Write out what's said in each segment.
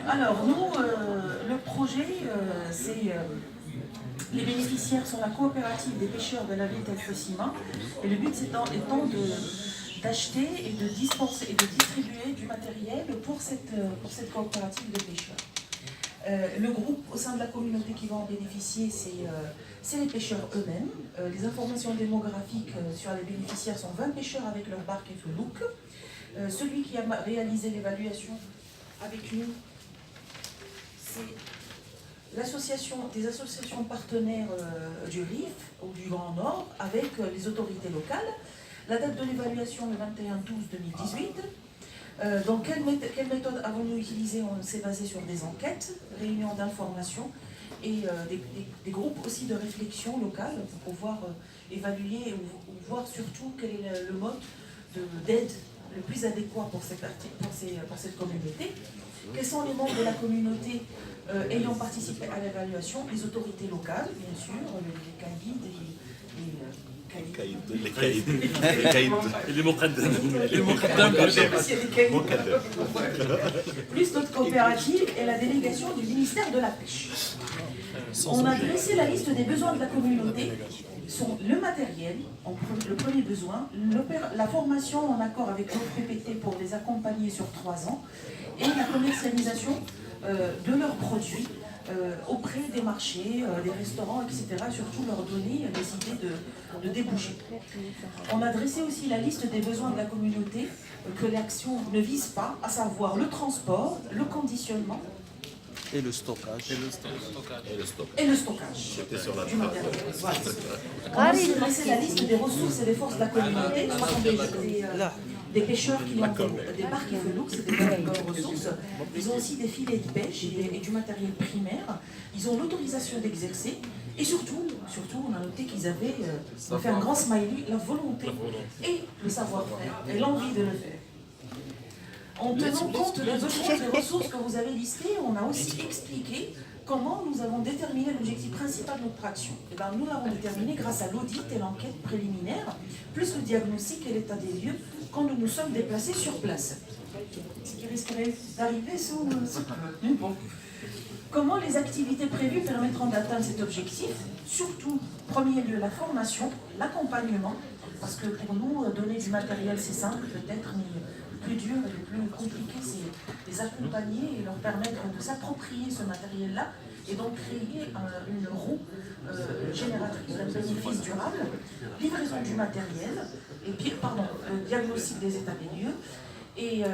Alors, nous, le projet, c'est... les bénéficiaires sont la coopérative des pêcheurs de la ville d'Elfesima. Et le but étant d'acheter et de dispenser et de distribuer du matériel pour cette coopérative de pêcheurs. Le groupe au sein de la communauté qui va en bénéficier, c'est les pêcheurs eux-mêmes. Les informations démographiques sur les bénéficiaires sont 20 pêcheurs avec leur barque et Felouk. Celui qui a réalisé l'évaluation avec nous, c'est des associations partenaires du RIF ou du Grand Nord avec les autorités locales. La date de l'évaluation, le 21/12/2018. Donc, quelle méthode avons-nous utilisée? On s'est basé sur des enquêtes, réunions d'information et des groupes aussi de réflexion locale pour pouvoir évaluer ou voir surtout quel est le mode d'aide le plus adéquat pour cette communauté. Quels sont les membres de la communauté ayant participé à l'évaluation? Les autorités locales, bien sûr, les caïds plus notre coopérative et la délégation du ministère de la Pêche. On a dressé la liste des besoins de la communauté. Sont le matériel, le premier besoin, la formation en accord avec l'OPPT pour les accompagner sur 3 ans et la commercialisation de leurs produits auprès des marchés, des restaurants, etc. Surtout leur donner des idées de débouchés. On a dressé aussi la liste des besoins de la communauté que l'action ne vise pas, à savoir le transport, le conditionnement, et le stockage. Et le stockage du matériel. Voilà. On a aussi dressé la liste des ressources et des forces de la communauté. Ce sont des pêcheurs qui ont des barques et Felouk, c'est des bonnes ressources. Ils ont aussi des filets de pêche et du matériel primaire. Ils ont l'autorisation d'exercer. Et surtout, on a noté qu'ils avaient fait un grand smiley, la volonté et le savoir-faire et l'envie de le faire. En tenant compte des besoins des ressources que vous avez listées, on a aussi expliqué comment nous avons déterminé l'objectif principal de notre action. Et bien, nous l'avons déterminé grâce à l'audit et l'enquête préliminaire, plus le diagnostic et l'état des lieux quand nous nous sommes déplacés sur place. Ce qui risquerait d'arriver sous... Bon. Comment les activités prévues permettront d'atteindre cet objectif? Surtout, en premier lieu, la formation, l'accompagnement, parce que pour nous, donner du matériel, c'est simple peut-être, mais le plus dur et le plus compliqué, c'est les accompagner et leur permettre de s'approprier ce matériel-là et donc créer une roue génératrice d'un bénéfice durable, livraison du matériel, et puis, diagnostic des états des lieux, et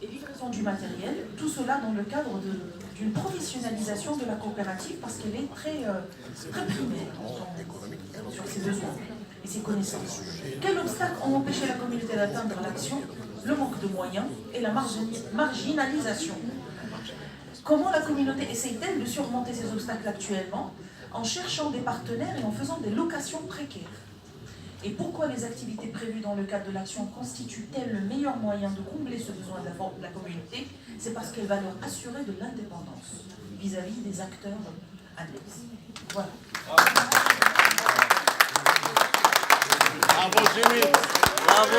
livraison du matériel, tout cela dans le cadre d'une professionnalisation de la coopérative parce qu'elle est très primaire sur ses besoins et ses connaissances. Quels obstacles ont empêché la communauté d'atteindre l'action? Le manque de moyens et la marginalisation. Comment la communauté essaye-t-elle de surmonter ces obstacles actuellement? En cherchant des partenaires et en faisant des locations précaires. Et pourquoi les activités prévues dans le cadre de l'action constituent-elles le meilleur moyen de combler ce besoin de la communauté? C'est parce qu'elle va leur assurer de l'indépendance vis-à-vis des acteurs annexes. Voilà. Bravo Jimmy. Bravo.